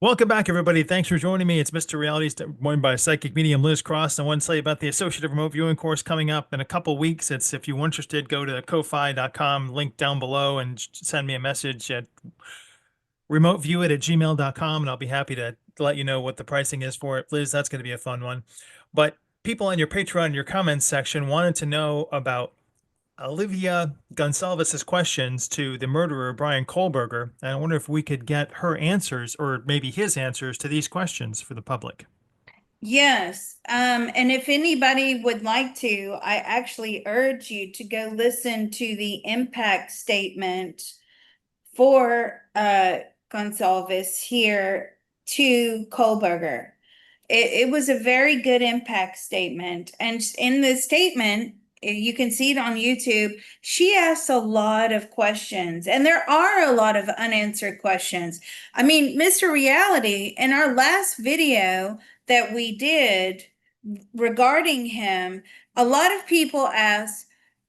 Welcome back, everybody. Thanks for joining me. It's Mr. Reality, joined by psychic medium Liz Cross. I want to tell you about the associative remote viewing course coming up in a couple weeks. It's if you're interested, go to ko-fi.com, link down below, and send me a message at remoteviewit@gmail.com, and I'll be happy to let you know what the pricing is for it. Liz, that's going to be a fun one. But people in your Patreon, your comments section wanted to know about Olivia Gonsalves's questions to the murderer, Bryan Kohberger, and I wonder if we could get her answers or maybe his answers to these questions for the public. Yes. And if anybody would like to, I actually urge you to go listen to the impact statement for Gonsalves here to Kohlberger. It was a very good impact statement. And in the statement, you can see it on YouTube. She asks a lot of questions, and there are a lot of unanswered questions. I mean, Mr. Reality, in our last video that we did regarding him, a lot of people asked,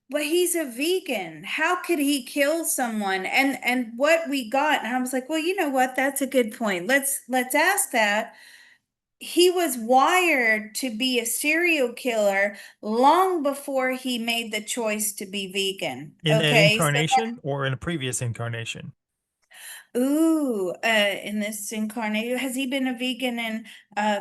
but he's a vegan. How could he kill someone? And what we got, and I was like, well, you know what? That's a good point. Let's ask that. He was wired to be a serial killer long before he made the choice to be vegan. In that Okay, so incarnation or in a previous incarnation? ooh, in this incarnation, has he been a vegan in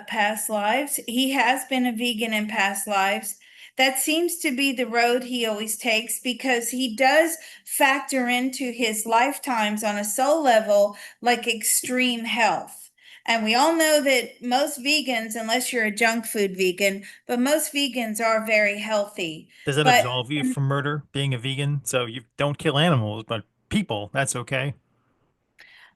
past lives? He has been a vegan in past lives. That seems to be the road he always takes because he does factor into his lifetimes on a soul level, like extreme health. And we all know that most vegans, unless you're a junk food vegan, but most vegans are very healthy. Does that But absolve you from murder, being a vegan? So you don't kill animals, but people, that's okay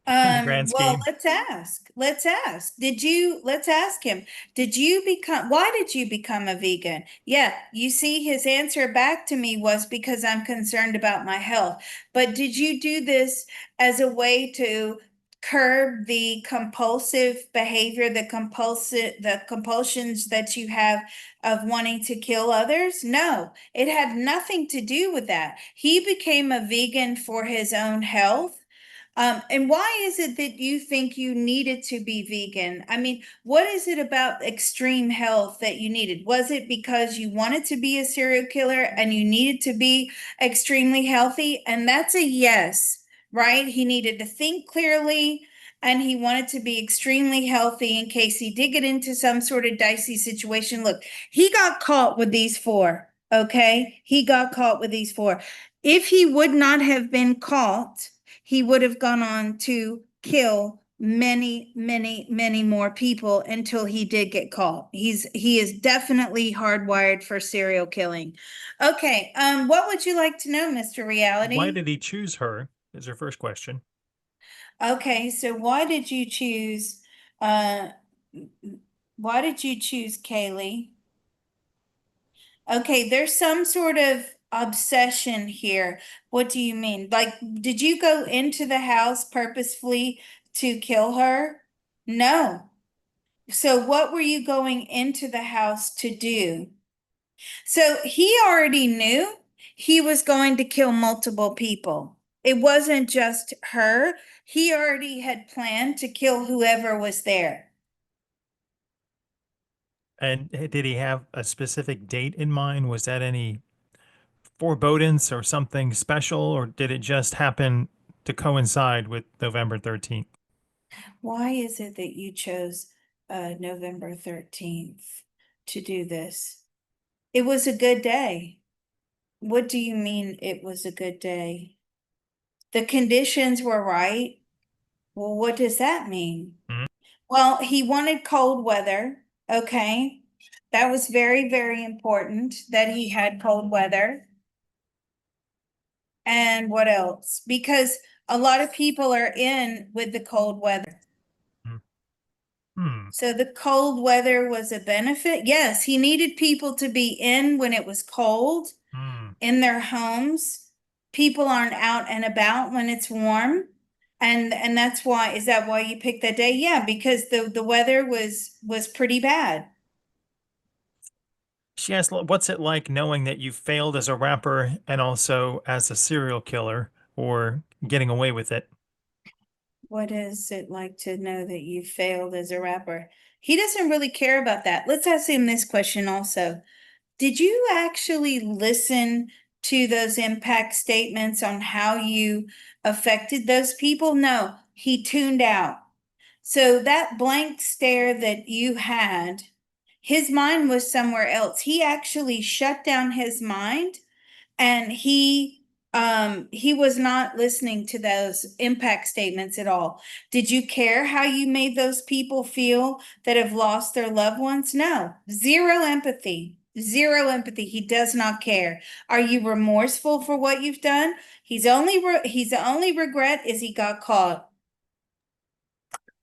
in the grand Well, scheme. let's ask. Let's ask him. Why did you become a vegan? Yeah, you see, his answer back to me was because I'm concerned about my health. But did you do this as a way to curb the compulsive behavior, the compulsions that you have of wanting to kill others? No, it had nothing to do with that. He became a vegan for his own health. And why is it that you think you needed to be vegan? I mean, what is it about extreme health that you needed? Was it because you wanted to be a serial killer and you needed to be extremely healthy? And that's a yes, right? He needed to think clearly and he wanted to be extremely healthy in case he did get into some sort of dicey situation. Look, he got caught with these four, okay? He got caught with these four. If he would not have been caught, he would have gone on to kill many, many, many more people until he did get caught. He is definitely hardwired for serial killing. Okay, what would you like to know, Mr. Why Reality? did he choose her? Is her first question. Okay, so uh why did you choose Kaylee? Okay, there's some sort of obsession here. What do you mean? Like, did you go into the house purposefully to kill her? No. So, what were you going into the house to do? So, he already knew he was going to kill multiple people. It wasn't just her. He already had planned to kill whoever was there. And did he have a specific date in mind? Was that any forebodings or something special, or did it just happen to coincide with November 13th? Why is it that you chose November 13th to do this? It was a good day. What do you mean it was a good day? The conditions were right. Well, what does that mean? Mhm. Well, he wanted cold weather. Okay. That was very, very important that he had cold weather. And what else? Because a lot of people are in with the cold weather. Hmm. So the cold weather was a benefit. Yes, he needed people to be in when it was cold Hmm. in their homes. People aren't out and about when it's warm. And that's why, is that why you picked that day? Yeah, because the weather was pretty bad. She asked, what's it like knowing that you failed as a rapper and also as a serial killer or getting away with it? What is it like to know that you failed as a rapper? He doesn't really care about that. Let's ask him this question also. Did you actually listen to those impact statements on how you affected those people? No, he tuned out. So that blank stare that you had, his mind was somewhere else. He actually shut down his mind and he was not listening to those impact statements at all. Did you care how you made those people feel that have lost their loved ones? No, zero empathy. Zero empathy. He does not care. Are you remorseful for what you've done? He's the only regret is he got caught.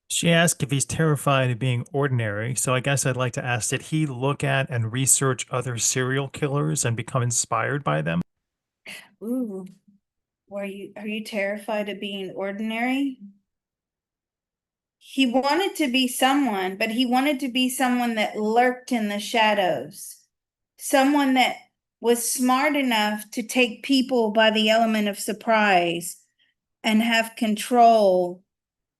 She asked if he's terrified of being ordinary. So I guess I'd like to ask, did he look at and research other serial killers and become inspired by them? Ooh, are you terrified of being ordinary? He wanted to be someone, but he wanted to be someone that lurked in the shadows, someone that was smart enough to take people by the element of surprise and have control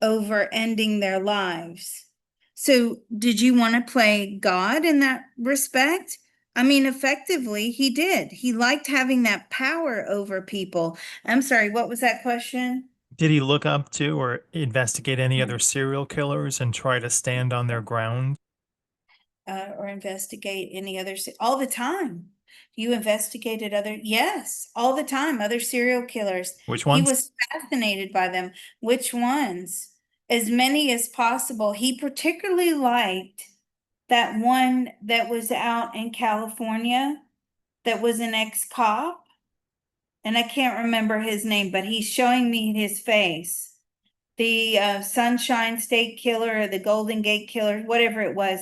over ending their lives. So, did you want to play God in that respect? I mean, effectively, he did. He liked having that power over people. I'm sorry, what was that question? Did he look up to or investigate any other serial killers and try to stand on their ground? Or investigate any other, all the time. You investigated other, yes, all the time, other serial killers. Which He ones? was fascinated by them. Which ones? As many as possible. He particularly liked that one that was out in California that was an ex-cop, and I can't remember his name, but he's showing me his face. The Sunshine State Killer or the Golden Gate Killer, whatever it was.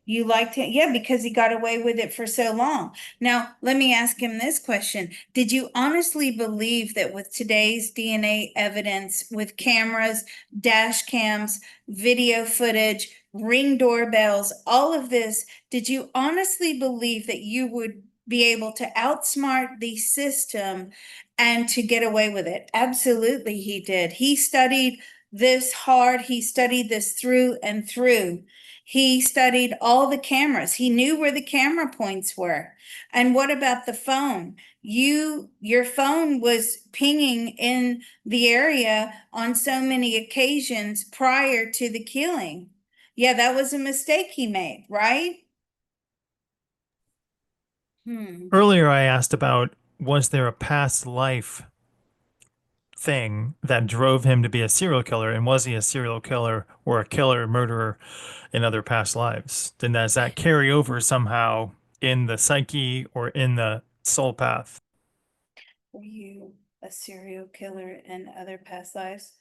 You liked him? Yeah, because he got away with it for so long. Now, let me ask him this question. Did you honestly believe that with today's DNA evidence, with cameras, dash cams, video footage, ring doorbells, all of this, did you honestly believe that you would be able to outsmart the system and to get away with it? Absolutely, he did. He studied this hard. He studied this through and through. He studied all the cameras. He knew where the camera points were. And what about the phone? Your phone was pinging in the area on so many occasions prior to the killing. Yeah, that was a mistake he made, right? Hmm. Earlier, I asked about was there a past life thing that drove him to be a serial killer, and was he a serial killer or a killer, murderer in other past lives? Then does that carry over somehow in the psyche or in the soul path? Were you a serial killer in other past lives?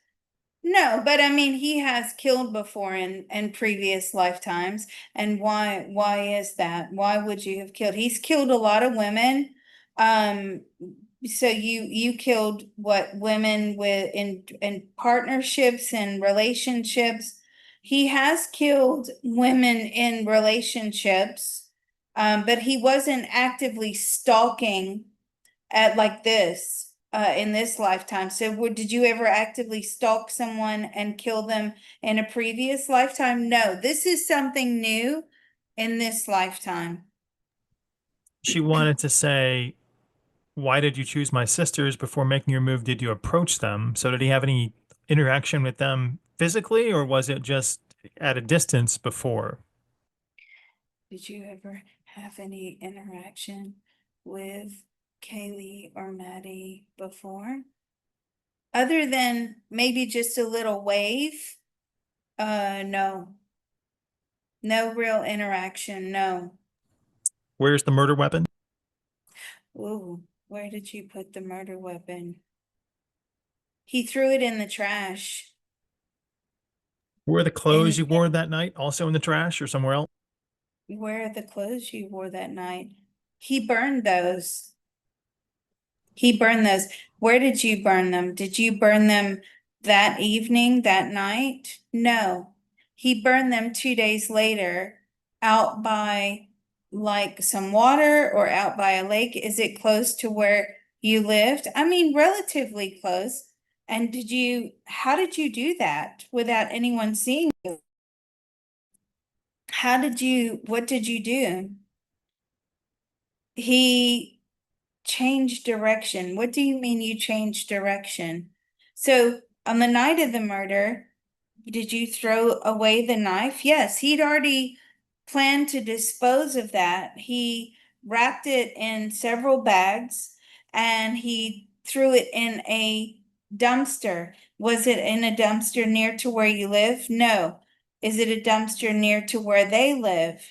No, but I mean, he has killed before in previous lifetimes. And why is that? Why would you have killed? He's killed a lot of women. Um, so you killed what women with in partnerships and relationships. He has killed women in relationships, but he wasn't actively stalking at like this in this lifetime. So did you ever actively stalk someone and kill them in a previous lifetime? No, this is something new in this lifetime. She wanted to say, why did you choose my sisters before making your move? Did you approach them? So did he have any interaction with them physically, or was it just at a distance before? Did you ever have any interaction with Kaylee or Maddie before? Other than maybe just a little wave? No. No real interaction, no. Where's the murder weapon? Ooh, where did you put the murder weapon? He threw it in the trash. Were the And clothes you wore that night also in the trash or somewhere else? where are the clothes you wore that night? He burned those. He burned those. Where did you burn them? Did you burn them that evening, that night? No. He burned them 2 days later out by like some water or out by a lake. Is it close to where you lived? I mean, relatively close. And how did you do that without anyone seeing you? What did you do? He changed direction. What do you mean you changed direction? So on the night of the murder, did you throw away the knife? Yes, he'd already planned to dispose of that. He wrapped it in several bags and he threw it in a dumpster. Was it in a dumpster near to where you live? No. Is it a dumpster near to where they live?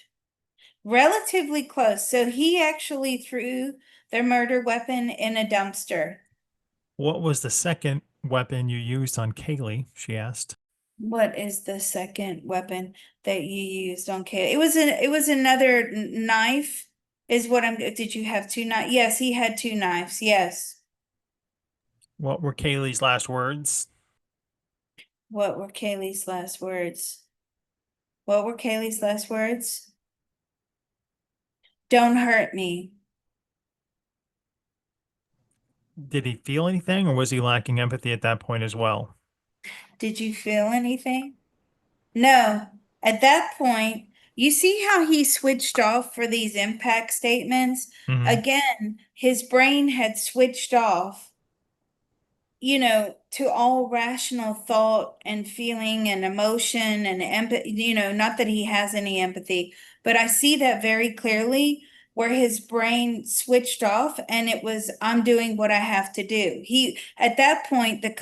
Relatively close. So he actually threw their murder weapon in a dumpster. What was the second weapon you used on Kaylee? She asked. What is the second weapon that you used on Kayla? It was another knife, is what I'm, did you have two knives? Yes, he had two knives. Yes. What were Kaylee's last words? What were Kaylee's last words? What were Kaylee's last words? Don't hurt me. Did he feel anything, or was he lacking empathy at that point as well? Did you feel anything? No. At that point, you see how he switched off for these impact statements? Hmm. Again, his brain had switched off, to all rational thought and feeling and emotion and empathy, not that he has any empathy, but I see that very clearly where his brain switched off and it was, I'm doing what I have to do. At that point, the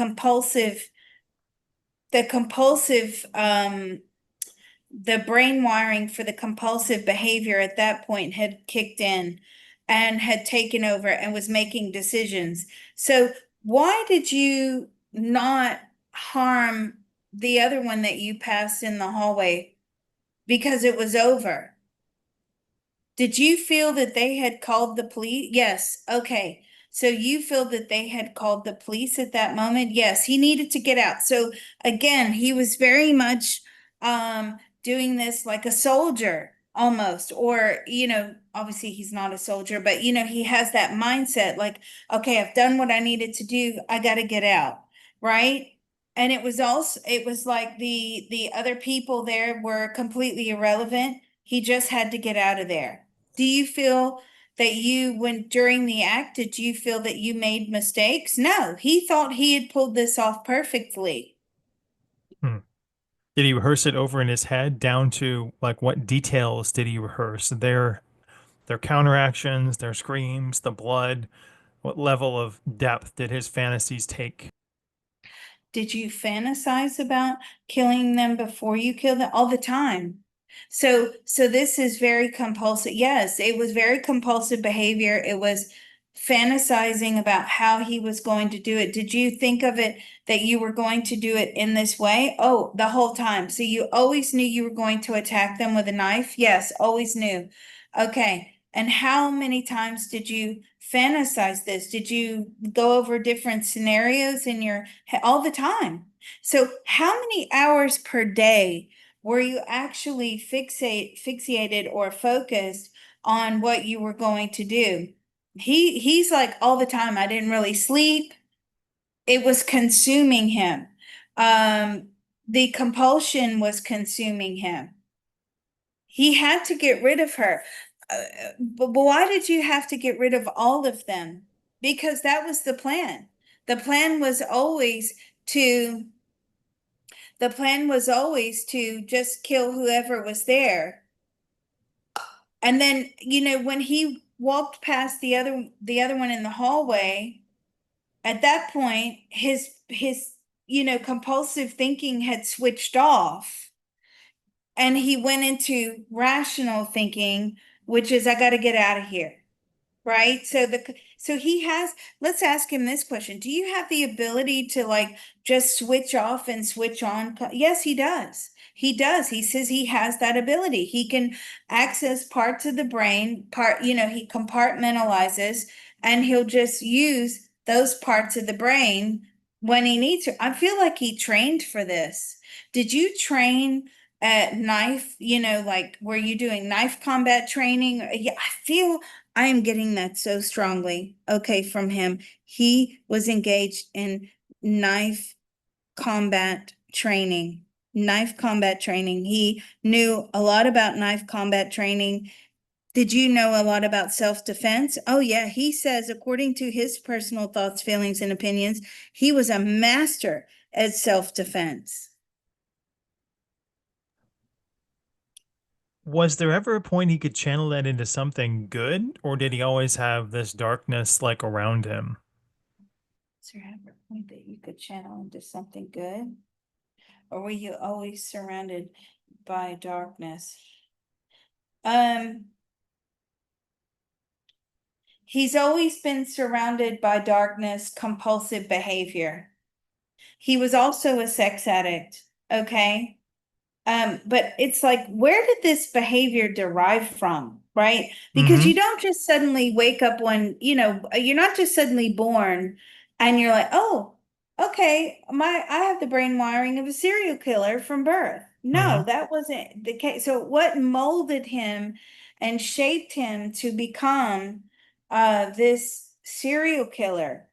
brain wiring for the compulsive behavior at that point had kicked in and had taken over and was making decisions. So, why did you not harm the other one that you passed in the hallway? Because it was over. Did you feel that they had called the police? Yes. Okay. So you feel that they had called the police at that moment? Yes, he needed to get out. So again, he was very much doing this like a soldier almost, or obviously he's not a soldier, but he has that mindset like, okay, I've done what I needed to do. I got to get out, right? And it was like the other people there were completely irrelevant. He just had to get out of there. Do you feel that when during the act, did you feel that you made mistakes? No, he thought he had pulled this off perfectly. Hmm. Did he rehearse it over in his head down to like what details did he rehearse? Their counteractions, their screams, the blood. What level of depth did his fantasies take? Did you fantasize about killing them before you kill them? All the time. So this is very compulsive. Yes, it was very compulsive behavior. It was fantasizing about how he was going to do it. Did you think of it that you were going to do it in this way? Oh, the whole time. So you always knew you were going to attack them with a knife? Yes, always knew. Okay. And how many times did you fantasize this? Did you go over different scenarios in your all the time? So how many hours per day were you actually fixated or focused on what you were going to do? He's like all the time, I didn't really sleep. It was consuming him. The compulsion was consuming him. He had to get rid of her. But why did you have to get rid of all of them? Because that was the plan. The plan was always to the plan was always to just kill whoever was there. And then, when he walked past the other one in the hallway, at that point, his compulsive thinking had switched off and he went into rational thinking, which is I got to get out of here. Right? So he has, let's ask him this question. Do you have the ability to like just switch off and switch on? Yes, he does. He does. He says he has that ability. He can access parts of the brain, he compartmentalizes and he'll just use those parts of the brain when he needs to. I feel like he trained for this. Did you train at knife, like were you doing knife combat training? Yeah, I feel I am getting that so strongly. Okay, from him. He was engaged in knife combat training. Knife combat training. He knew a lot about knife combat training. Did you know a lot about self-defense? Oh, yeah. He says, according to his personal thoughts, feelings, and opinions, he was a master at self-defense. Was there ever a point he could channel that into something good, or did he always have this darkness like around him? Is there ever a point that you could channel into something good? Or were you always surrounded by darkness? Um, he's always been surrounded by darkness, compulsive behavior. He was also a sex addict, okay? But it's like, where did this behavior derive from, right? Because you Mm-hmm. don't just suddenly wake up you're not just suddenly born and you're like, oh, okay, I have the brain wiring of a serial killer from birth. No, Mm-hmm. that wasn't the case. So what molded him and shaped him to become this serial killer?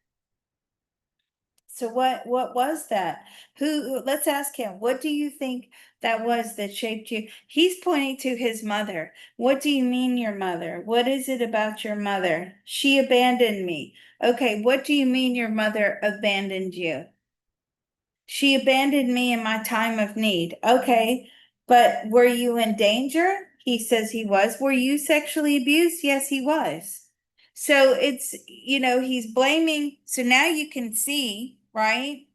So what was that? Let's ask him. What do you think that was that shaped you? He's pointing to his mother. What do you mean your mother? What is it about your mother? She abandoned me. Okay, what do you mean your mother abandoned you? She abandoned me in my time of need. Okay, but were you in danger? He says he was. Were you sexually abused? Yes, he was. So he's blaming. So now you can see, right?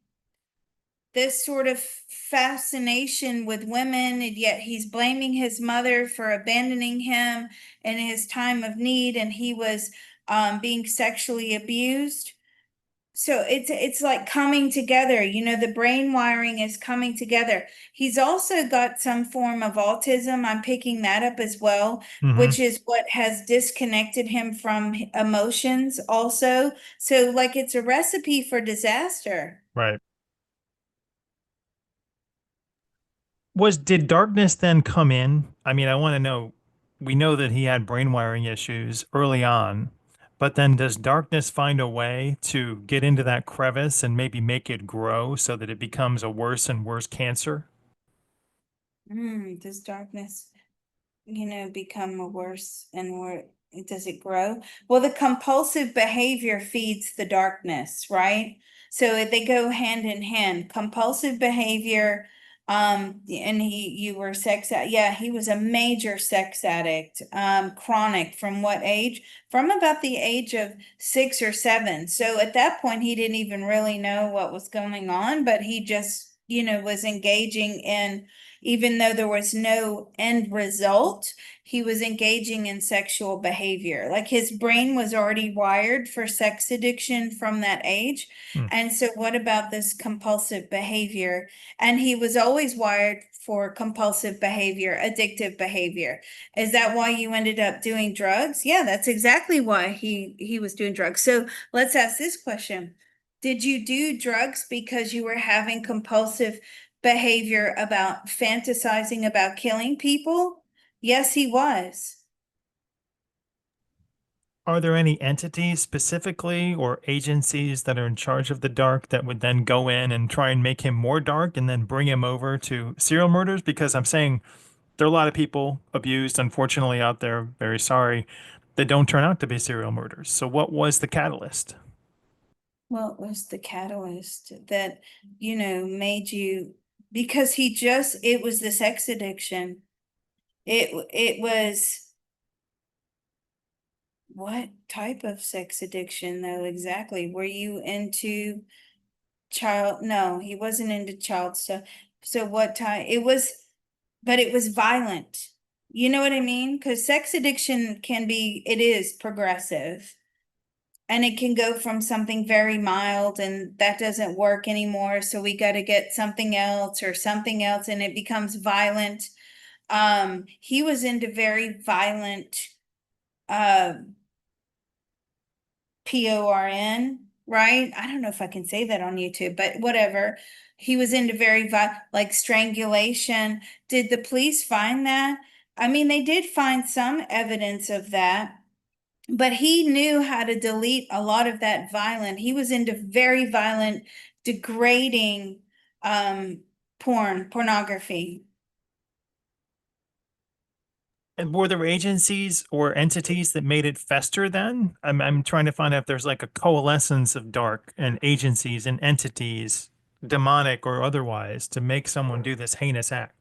This sort of fascination with women, and yet he's blaming his mother for abandoning him in his time of need, and he was being sexually abused. So it's like coming together, the brain wiring is coming together. He's also got some form of autism. I'm picking that up as well, Mm-hmm. which is what has disconnected him from emotions also. So like it's a recipe for disaster. Right. Did darkness then come in? I mean, I want to know, we know that he had brain wiring issues early on, but then does darkness find a way to get into that crevice and maybe make it grow so that it becomes a worse and worse cancer? Does darkness become a worse and worse? Does it grow? Well, the compulsive behavior feeds the darkness, right? So they go hand in hand. Compulsive behavior, and you were yeah, he was a major sex addict, chronic from what age? From about the age of 6 or 7. So at that point, he didn't even really know what was going on, but he just, was engaging in even though there was no end result, he was engaging in sexual behavior. Like his brain was already wired for sex addiction from that age. Hmm. And so, what about this compulsive behavior? And he was always wired for compulsive behavior, addictive behavior. Is that why you ended up doing drugs? Yeah, that's exactly why he was doing drugs. So, let's ask this question. Did you do drugs because you were having compulsive behavior about fantasizing about killing people? Yes, he was. Are there any entities specifically or agencies that are in charge of the dark that would then go in and try and make him more dark and then bring him over to serial murders? Because I'm saying there are a lot of people abused, unfortunately, out there, very sorry, that don't turn out to be serial murders. So, what was the catalyst? What was the catalyst that, made you, because it was the sex addiction. It was what type of sex addiction though exactly? Were you into child? No, he wasn't into child stuff. So what type? But it was violent. You know what I mean? Because sex addiction it is progressive. And it can go from something very mild and that doesn't work anymore. So we got to get something else or something else and it becomes violent. He was into very violent uh PORN, right? I don't know if I can say that on YouTube, but whatever. He was into very like strangulation. Did the police find that? I mean, they did find some evidence of that. but he knew how to delete a lot of that violent. He was into very violent, degrading um pornography. And were there agencies or entities that made it fester then? I'm trying to find out if there's like a coalescence of dark and agencies and entities, demonic or otherwise, to make someone do this heinous act.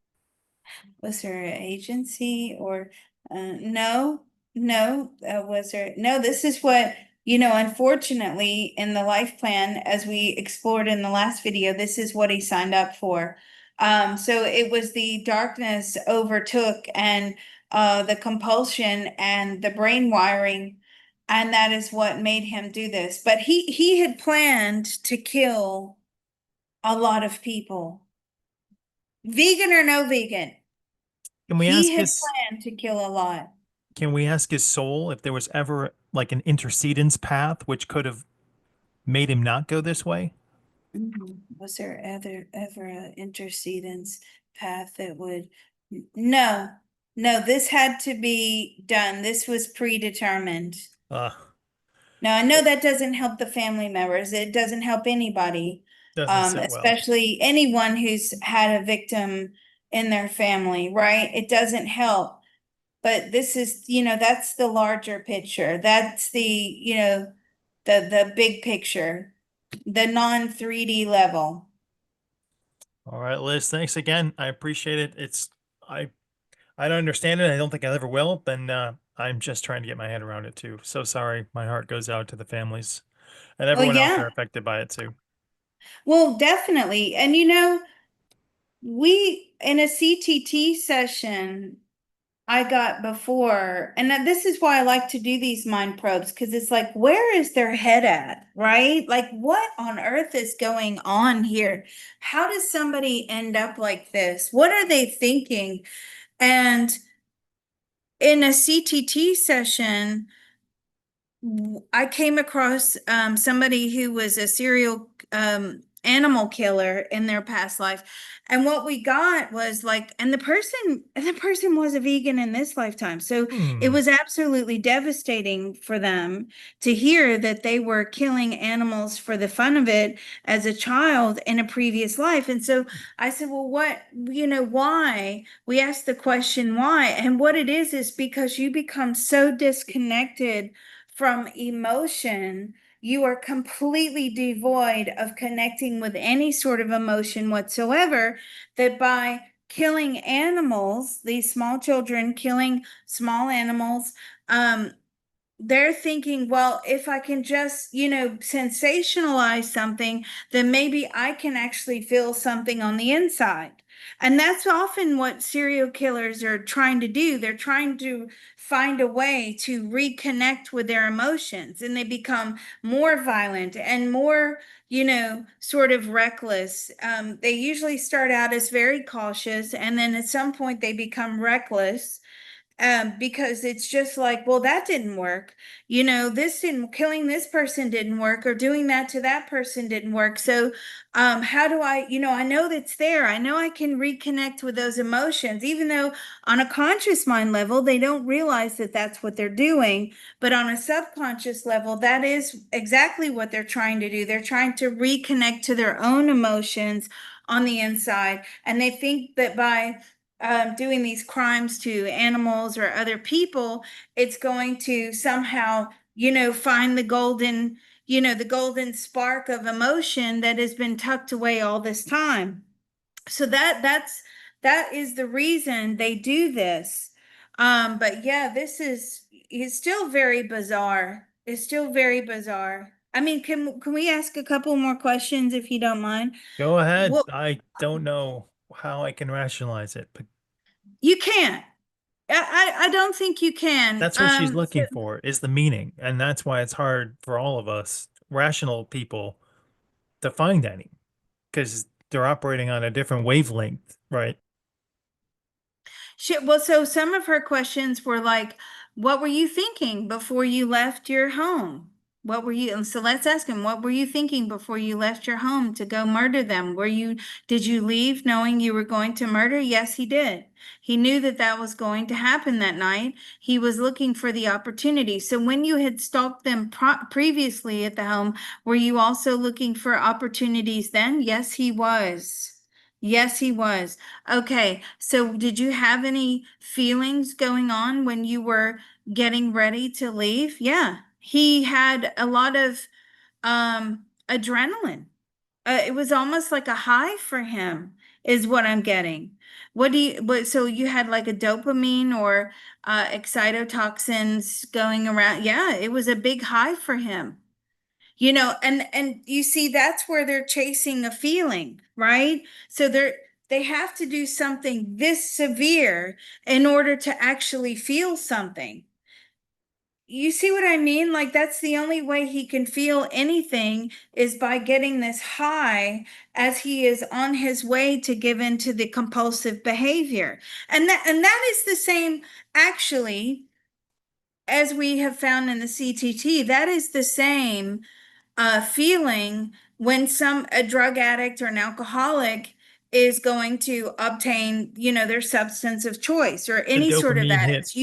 Was there an agency or no, no, was there? No, this is what, unfortunately, in the life plan, as we explored in the last video, this is what he signed up for. So it was the darkness overtook and the compulsion and the brain wiring, and that is what made him do this. But he had planned to kill a lot of people, vegan or no vegan. Can we He ask had his planned to kill a lot. can we ask his soul if there was ever like an intercedence path which could have made him not go this way? Was there ever an intercedence path that would? No, no, this had to be done. This was predetermined. Uh, Now, I know it that doesn't help the family members. It doesn't help anybody, doesn't sit well. especially anyone who's had a victim in their family, right? It doesn't help. But this is, that's the larger picture. That's the big picture, the non 3D level. All right, Liz, thanks again. I appreciate it. I I don't understand it. I don't think I ever will. Then I'm just trying to get my head around it too. So sorry. My heart goes out to the families and Well, everyone else that yeah, are affected by it too. well, definitely. And we in a CTT session I got before, and this is why I like to do these mind probes, because it's like, where is their head at, right? Like, what on earth is going on here? How does somebody end up like this? What are they thinking? And in a CTT session, I came across somebody who was a serial animal killer in their past life. And what we got was like, and the person was a vegan in this lifetime. So it Hmm. was absolutely devastating for them to hear that they were killing animals for the fun of it as a child in a previous life. And so I said, well, why? We asked the question why. And what it is because you become so disconnected from emotion, you are completely devoid of connecting with any sort of emotion whatsoever. That by killing animals, these small children killing small animals, um, they're thinking, well, if I can just, sensationalize something, then maybe I can actually feel something on the inside. And that's often what serial killers are trying to do. They're trying to find a way to reconnect with their emotions, and they become more violent and more, sort of reckless. They usually start out as very cautious, and then at some point they become reckless, because it's just like, well, that didn't work. This didn't, killing this person didn't work, or doing that to that person didn't work. So, how do I know that's there. I know I can reconnect with those emotions, even though on a conscious mind level, they don't realize that that's what they're doing. But on a subconscious level, that is exactly what they're trying to do. They're trying to reconnect to their own emotions on the inside. And they think that by doing these crimes to animals or other people, it's going to somehow, find the golden spark of emotion that has been tucked away all this time. So that is the reason they do this. But yeah, this is still very bizarre. It's still very bizarre. I mean, can we ask a couple more questions if you don't mind? Go ahead. Well, I don't know how I can rationalize it, but you can't. I don't think you can. that's what she's looking for is the meaning. And that's why it's hard for all of us rational people to find any because they're operating on a different wavelength, right? Well, so some of her questions were like, what were you thinking before you left your home? So let's ask him, what were you thinking before you left your home to go murder them? Did you leave knowing you were going to murder? Yes, he did. He knew that that was going to happen that night. He was looking for the opportunity. So when you had stalked them previously at the home, were you also looking for opportunities then? Yes, he was. Yes, he was. Okay, so did you have any feelings going on when you were getting ready to leave? Yeah, he had a lot of adrenaline. It was almost like a high for him, is what I'm getting. So you had like a dopamine or excitotoxins going around. Yeah, it was a big high for him. And you see that's where they're chasing a feeling, right? So they have to do something this severe in order to actually feel something. You see what I mean? Like that's the only way he can feel anything is by getting this high as he is on his way to give into the compulsive behavior. And that is the same actually as we have found in the CTT. That is the same feeling when a drug addict or an alcoholic is going to obtain, their substance of choice or The any sort of dopamine hit. addicts.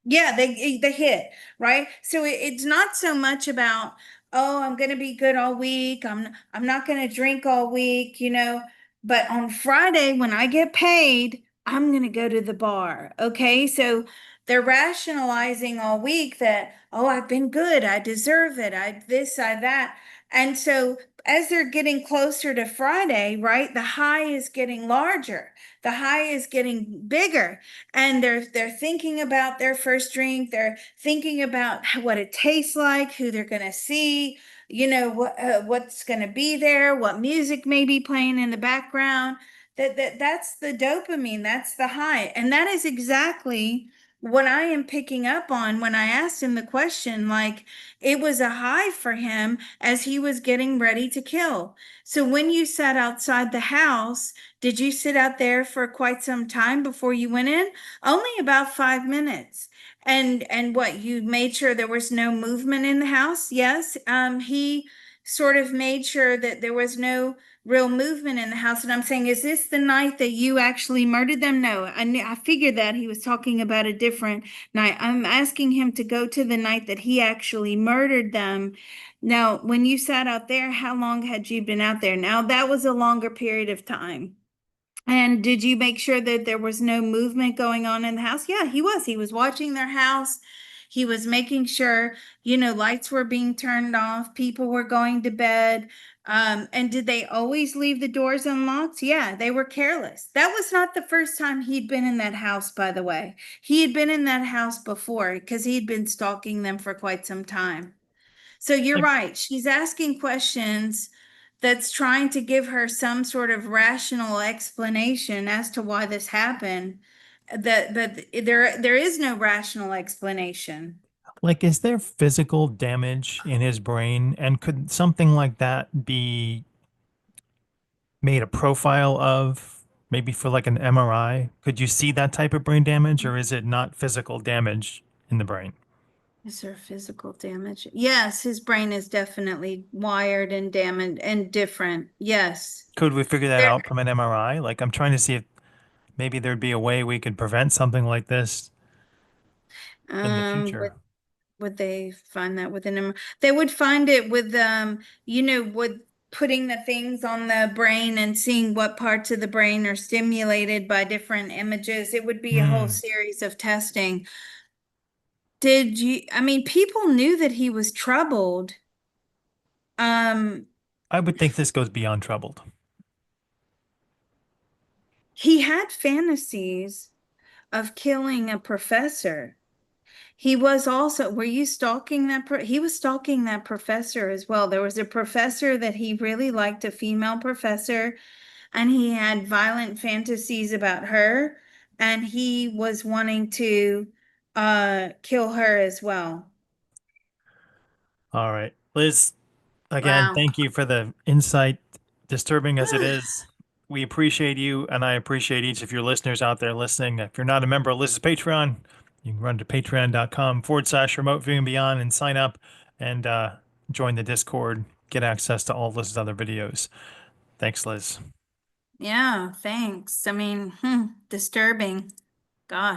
Yeah, they hit, right? So it's not so much about, oh, I'm going to be good all week. I'm not going to drink all week, but on Friday when I get paid, I'm going to go to the bar. Okay? So they're rationalizing all week that, oh, I've been good. I deserve it. I this, I that. And so as they're getting closer to Friday, right, the high is getting larger. The high is getting bigger. And they're thinking about their first drink. They're thinking about what it tastes like, who they're going to see, what's going to be there, what music may be playing in the background. That's the dopamine. That's the high. And that is exactly what I am picking up on when I asked him the question, like it was a high for him as he was getting ready to kill. So when you sat outside the house, did you sit out there for quite some time before you went in? Only about 5 minutes. And what, you made sure there was no movement in the house? Yes. He sort of made sure that there was no real movement in the house. And I'm saying, is this the night that you actually murdered them? No, I figured that he was talking about a different night. I'm asking him to go to the night that he actually murdered them. Now, when you sat out there, how long had you been out there? Now, that was a longer period of time. And did you make sure that there was no movement going on in the house? Yeah, he was. He was watching their house. He was making sure, lights were being turned off, people were going to bed. And did they always leave the doors unlocked? Yeah, they were careless. That was not the first time he'd been in that house, by the way. He had been in that house before because he'd been stalking them for quite some time. So you're Like, right. She's asking questions that's trying to give her some sort of rational explanation as to why this happened. But there is no rational explanation. is there physical damage in his brain? And could something like that be made a profile of, maybe for like an MRI? Could you see that type of brain damage, or is it not physical damage in the brain? Is there physical damage? Yes, his brain is definitely wired and damaged and different. Yes. Could we figure that There, out from an MRI? Like, I'm trying to see if maybe there'd be a way we could prevent something like this in the would future. they find that within them? They would find it with with putting the things on the brain and seeing what parts of the brain are stimulated by different images. It would be a whole Hmm. series of testing. I mean, people knew that he was troubled. Um, I would think this goes beyond troubled. he had fantasies of killing a professor. He was also, were you stalking he was stalking that professor as well. There was a professor that he really liked, a female professor, and he had violent fantasies about her, and he was wanting to kill her as well. All right. Liz, again, Wow. thank you for the insight, disturbing as it is. We appreciate you, and I appreciate each of your listeners out there listening. If you're not a member of Liz's Patreon, you can run to patreon.com/remote viewing beyond and sign up and join the Discord, get access to all Liz's other videos. Thanks, Liz. Yeah, thanks. I mean, disturbing. Gosh.